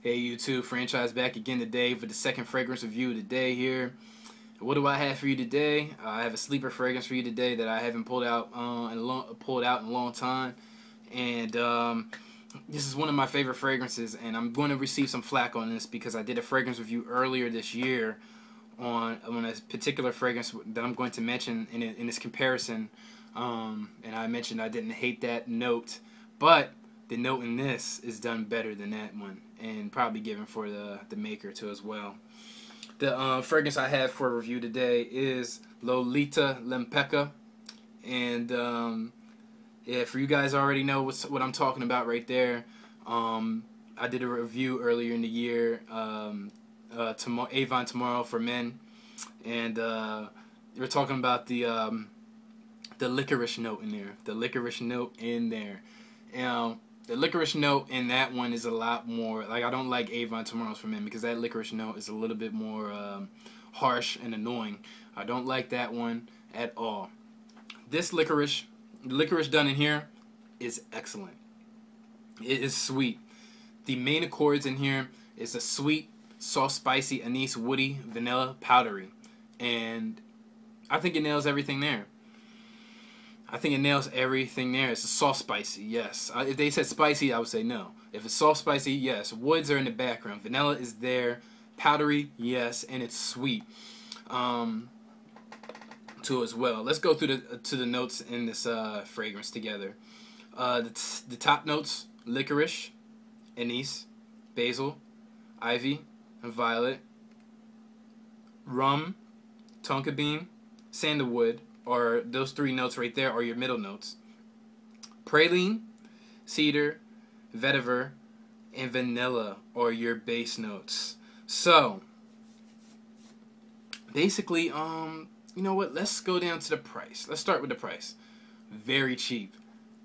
Hey YouTube, franchise back again today for the second fragrance review today here. What do I have for you today? I have a sleeper fragrance for you today that I haven't pulled out in a long time, and this is one of my favorite fragrances, and I'm going to receive some flack on this because I did a fragrance review earlier this year on a particular fragrance that I'm going to mention in this comparison, and I mentioned I didn't hate that note, but the note in this is done better than that one, and probably given for the maker too as well. The fragrance I have for review today is Lolita Lempicka, and yeah, for you guys already know what I'm talking about right there. I did a review earlier in the year, Avon Tomorrow for Men, and we're talking about the licorice note in there. The licorice note in there. The licorice note in that one is a lot more, like, I don't like Avon Tomorrow's for Men because that licorice note is a little bit more harsh and annoying. I don't like that one at all. This licorice done in here is excellent. It is sweet. The main accords in here is a sweet, soft, spicy, anise, woody, vanilla, powdery. And I think it nails everything there. It's a soft spicy, yes. If they said spicy, I would say no. If it's soft spicy, yes. Woods are in the background. Vanilla is there. Powdery, yes. And it's sweet too as well. Let's go through the notes in this fragrance together. The top notes: licorice, anise, basil, ivy, and violet, rum, tonka bean, sandalwood. Or those three notes right there are your middle notes. Praline, cedar, vetiver, and vanilla are your base notes. So basically, you know what? Let's go down to the price. Let's start with the price. Very cheap.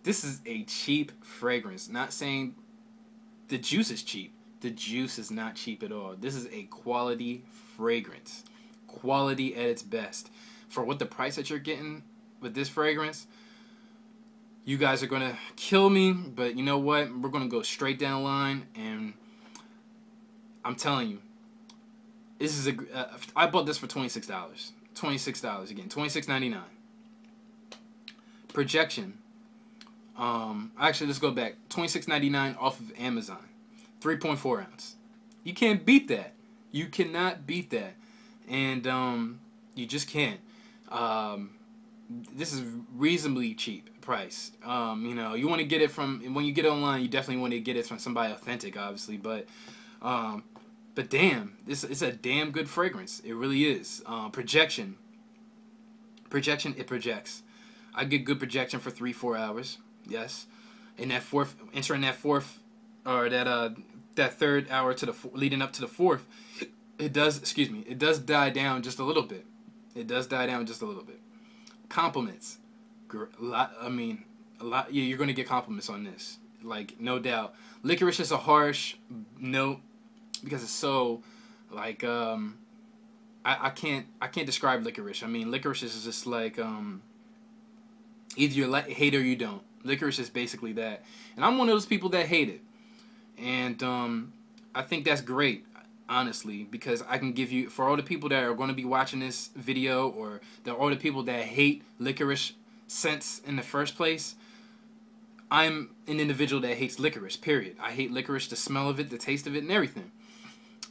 This is a cheap fragrance. Not saying the juice is cheap. The juice is not cheap at all. This is a quality fragrance. Quality at its best. For what the price that you're getting with this fragrance, you guys are going to kill me, but you know what? We're going to go straight down the line, and I'm telling you, this is I bought this for $26. $26 again, $26.99. Projection. Actually, let's go back. $26.99 off of Amazon. 3.4 ounce. You can't beat that. You cannot beat that, and you just can't. This is reasonably cheap price. You know, you want to get it from, when you get it online, you definitely want to get it from somebody authentic, obviously, but damn, it's a damn good fragrance. It really is. Projection, it projects. I get good projection for 3-4 hours. Yes, in that entering that fourth, or that third hour to the leading up to the fourth, it does die down just a little bit. Compliments. A lot. Yeah, you're going to get compliments on this. Like, no doubt. Licorice is a harsh note because it's so, like, I can't describe licorice. I mean, licorice is just like, either you hate or you don't. Licorice is basically that. And I'm one of those people that hate it. And I think that's great, honestly, because I can give you, for all the people that are going to be watching this video, or all the people that hate licorice scents in the first place, I'm an individual that hates licorice, period. I hate licorice, the smell of it, the taste of it, and everything.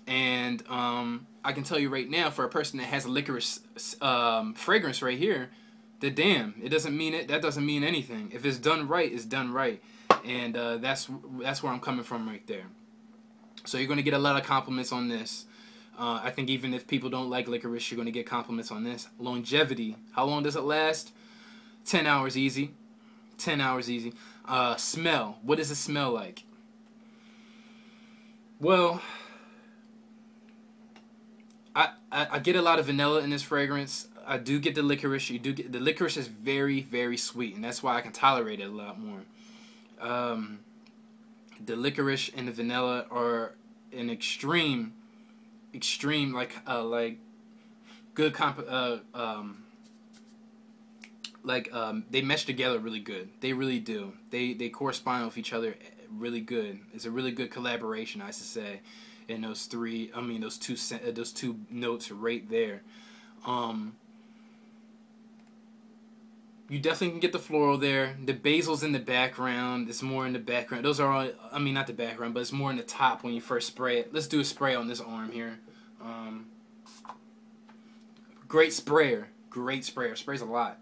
And I can tell you right now, for a person that has a licorice fragrance right here, that damn, that doesn't mean anything. If it's done right, it's done right. And that's where I'm coming from right there. So you're going to get a lot of compliments on this. I think even if people don't like licorice, you're going to get compliments on this. Longevity. How long does it last? 10 hours easy. 10 hours easy. Smell. What does it smell like? Well, I get a lot of vanilla in this fragrance. I do get the licorice. The licorice is very, very sweet, and that's why I can tolerate it a lot more. The licorice and the vanilla are an extreme, like good they mesh together really good. They really do. They correspond with each other really good. It's a really good collaboration, I should say, in those those two notes right there. You definitely can get the floral there. The basil's in the background. It's more in the background. Those are all, I mean, not the background, but it's more in the top when you first spray it. Let's do a spray on this arm here. Great sprayer. Great sprayer. Sprays a lot.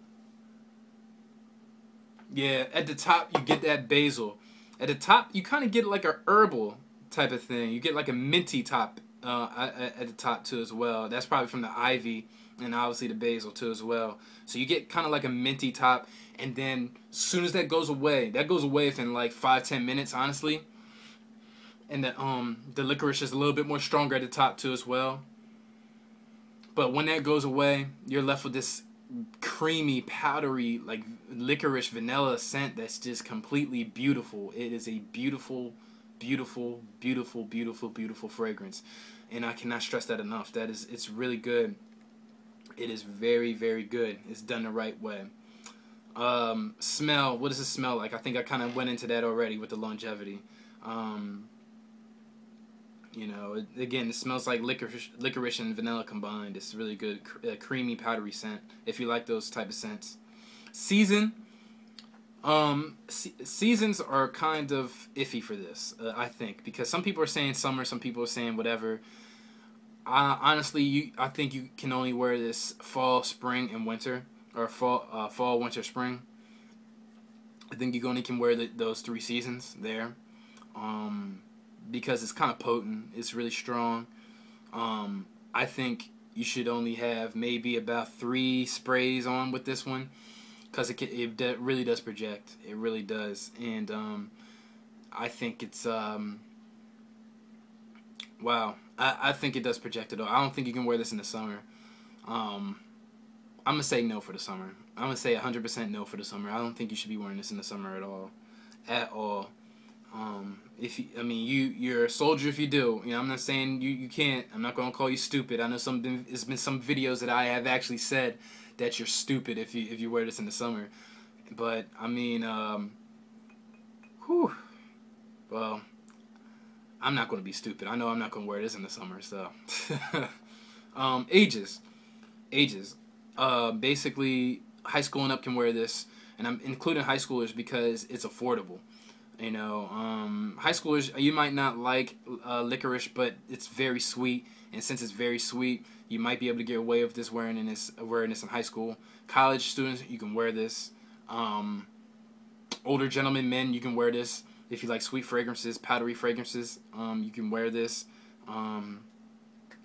Yeah, at the top you get that basil. At the top you kind of get like a herbal type of thing. You get like a minty top at the top too as well. That's probably from the ivy and obviously the basil too as well. So you get kind of like a minty top, and then as soon as that goes away within like 5-10 minutes, honestly. And the licorice is a little bit more stronger at the top too as well. But when that goes away, you're left with this creamy, powdery, like licorice vanilla scent that's just completely beautiful. It is a beautiful, beautiful, beautiful, beautiful, beautiful fragrance, and I cannot stress that enough. It's really good. It is very, very good. It's done the right way. Smell. What does it smell like? I think I kind of went into that already with the longevity. You know, again, it smells like licorice and vanilla combined. It's really good, creamy, powdery scent. If you like those type of scents. Season. Seasons are kind of iffy for this, I think, because some people are saying summer, some people are saying whatever. Honestly, I think you can only wear this fall, spring, and winter, or fall, winter, spring. I think you only can wear those 3 seasons there, because it's kind of potent. It's really strong. I think you should only have maybe about 3 sprays on with this one, because it really does project. It really does, and I think it's wow. I think it does project it all. I don't think you can wear this in the summer. I'm gonna say no for the summer. I'm gonna say 100% no for the summer. I don't think you should be wearing this in the summer at all, at all. You're a soldier if you do. You know, I'm not saying you can't. I'm not gonna call you stupid. I know there's been some videos that I have actually said that you're stupid if you wear this in the summer. But I mean, well, I'm not gonna be stupid. I know I'm not gonna wear this in the summer. So, ages. Basically, high school and up can wear this, and I'm including high schoolers because it's affordable. You know, high schoolers, you might not like licorice, but it's very sweet, and since it's very sweet, you might be able to get away with this wearing this in high school. College students, you can wear this. Older gentlemen, men, you can wear this. If you like sweet fragrances, powdery fragrances, you can wear this.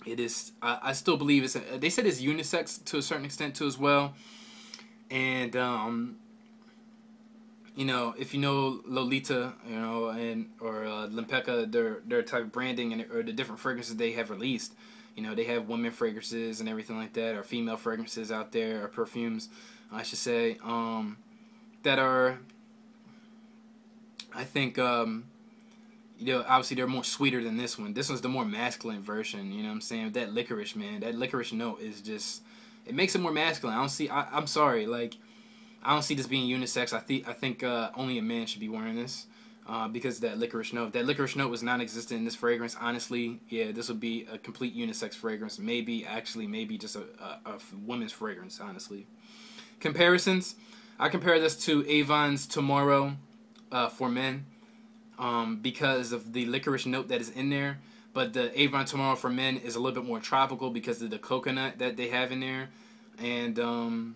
It is. I still believe it's. They said it's unisex to a certain extent too as well, and you know, if you know Lolita, you know, or Lempicka, their type of branding or the different fragrances they have released. You know, they have women fragrances and everything like that, or female fragrances out there, or perfumes, I should say, that are, I think, you know, obviously they're more sweeter than this one. This one's the more masculine version, you know what I'm saying? That licorice, man, that licorice note is just, it makes it more masculine. I'm sorry, like, I don't see this being unisex. I think only a man should be wearing this, because that licorice note. If that licorice note was non-existent in this fragrance, honestly, yeah, this would be a complete unisex fragrance. Maybe just a women's fragrance, honestly. Comparisons. I compare this to Avon's Tomorrow for men, because of the licorice note that is in there. But the Avon Tomorrow for men is a little bit more tropical because of the coconut that they have in there. And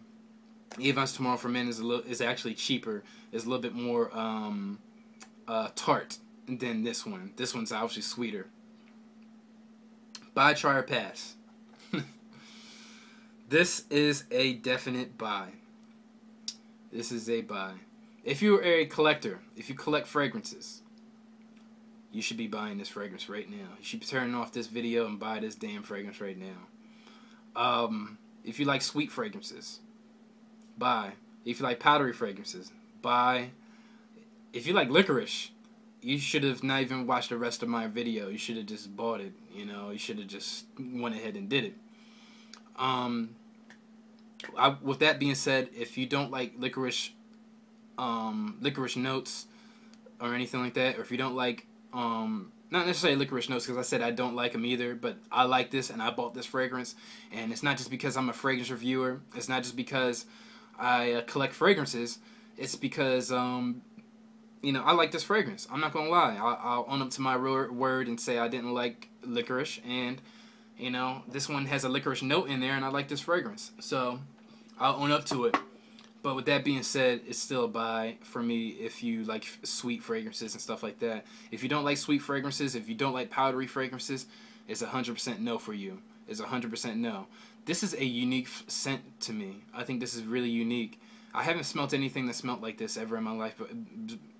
Avon's Tomorrow for men is actually cheaper. It's a little bit more tart than this one. This one's obviously sweeter. Buy, try, or pass. This is a definite buy. This is a buy. If you're a collector, if you collect fragrances, you should be buying this fragrance right now. You should be turning off this video and buy this damn fragrance right now. If you like sweet fragrances, buy. If you like powdery fragrances, buy. If you like licorice, you should have not even watched the rest of my video. You should have just bought it. You know, you should have just went ahead and did it. With that being said, if you don't like licorice notes, or anything like that, or if you don't like not necessarily licorice notes, because I said I don't like them either, but I like this and I bought this fragrance, and it's not just because I'm a fragrance reviewer, it's not just because I collect fragrances, it's because you know, I like this fragrance. I'm not gonna lie, I'll own up to my word and say I didn't like licorice, and you know, this one has a licorice note in there and I like this fragrance, so I'll own up to it. But with that being said, it's still a buy for me if you like sweet fragrances and stuff like that. If you don't like sweet fragrances, if you don't like powdery fragrances, it's 100% no for you. It's 100% no. This is a unique scent to me. I think this is really unique. I haven't smelt anything that smelt like this ever in my life, but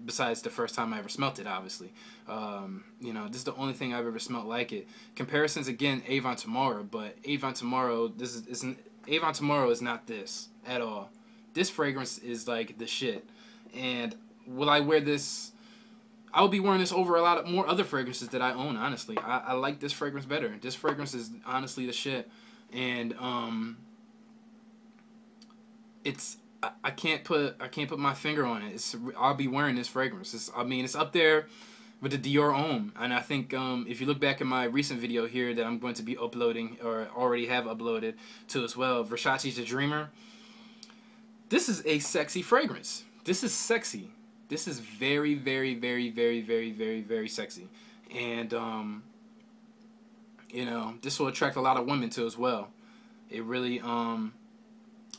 besides the first time I ever smelt it, obviously. You know, this is the only thing I've ever smelt like it. Comparisons, again, Avon Tomorrow, but Avon Tomorrow, Avon Tomorrow is not this at all. This fragrance is like the shit. And will I wear this? I will be wearing this over a lot of more other fragrances that I own, honestly. I like this fragrance better. This fragrance is honestly the shit. And it's I can't put my finger on it. I'll be wearing this fragrance. I mean, it's up there with the Dior Homme. And I think if you look back at my recent video here that I'm going to be uploading, or already have uploaded to as well, Versace's The Dreamer. This is a sexy fragrance. This is sexy. This is very, very, very, very, very, very, very sexy. And, you know, this will attract a lot of women too as well. It really,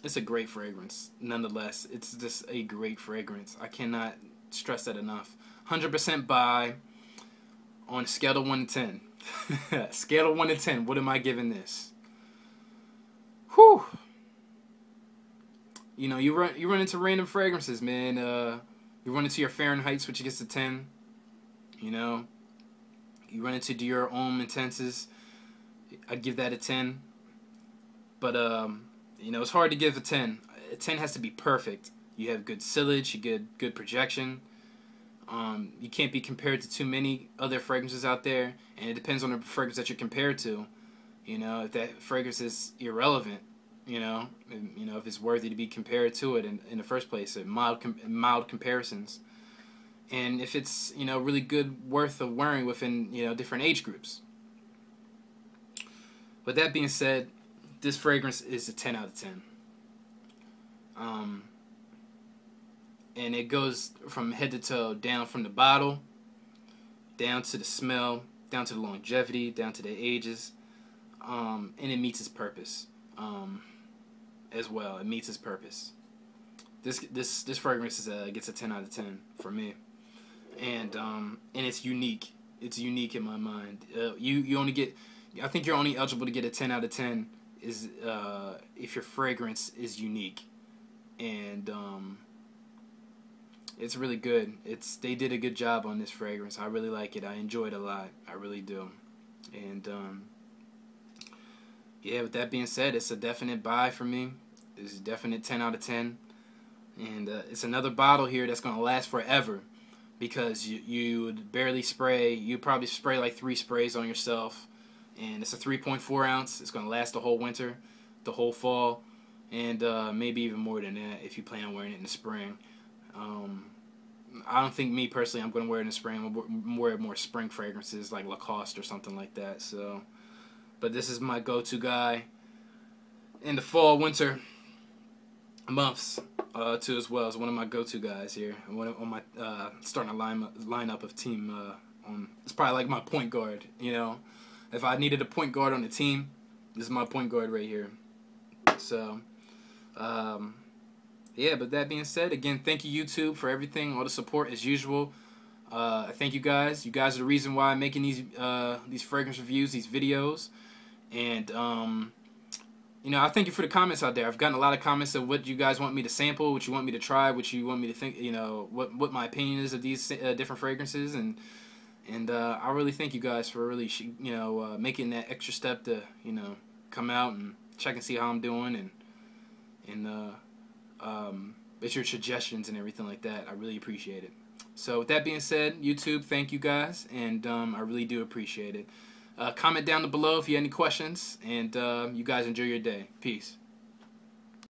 it's a great fragrance. Nonetheless, it's just a great fragrance. I cannot stress that enough. 100% buy on a scale of 1 to 10. Scale of 1 to 10, what am I giving this? Whew. You know, you run into random fragrances, man. You run into your Fahrenheit, which gets a 10. You know, you run into Dior Homme Intenses, I'd give that a 10. But you know, it's hard to give a 10. A 10 has to be perfect. You have good sillage, you get good projection. You can't be compared to too many other fragrances out there, and it depends on the fragrance that you're compared to. You know, if that fragrance is irrelevant. You know, if it's worthy to be compared to it in the first place, at mild comparisons, and if it's, you know, really good, worth of wearing within, you know, different age groups. With that being said, this fragrance is a 10 out of 10. And it goes from head to toe, down from the bottle, down to the smell, down to the longevity, down to the ages, and it meets its purpose. As well, it meets its purpose. This fragrance gets a 10 out of 10 for me, and it's unique. It's unique in my mind. You only get, I think you're only eligible to get a 10 out of 10 is if your fragrance is unique, and it's really good. They did a good job on this fragrance. I really like it. I enjoy it a lot. I really do, and yeah, with that being said, it's a definite buy for me. It's a definite 10 out of 10. And it's another bottle here that's going to last forever, because you would barely spray. You probably spray like 3 sprays on yourself. And it's a 3.4 ounce. It's going to last the whole winter, the whole fall, and maybe even more than that if you plan on wearing it in the spring. I don't think, me personally, I'm going to wear it in the spring. I'm going to wear more spring fragrances like Lacoste or something like that. So... But this is my go-to guy in the fall, winter months too, as well. It's one of my go-to guys here. On my starting a lineup of team. It's probably like my point guard. You know, if I needed a point guard on the team, this is my point guard right here. So, yeah. But that being said, again, thank you, YouTube, for everything, all the support as usual. Thank you guys. You guys are the reason why I'm making these fragrance reviews, these videos. And, you know, I thank you for the comments out there. I've gotten a lot of comments of what you guys want me to sample, what you want me to try, what you want me to think, you know, what my opinion is of these different fragrances. And I really thank you guys for really, you know, making that extra step to, you know, come out and check and see how I'm doing, and it's your suggestions and everything like that. I really appreciate it. So with that being said, YouTube, thank you guys, and I really do appreciate it. Comment down below if you have any questions, and you guys enjoy your day. Peace.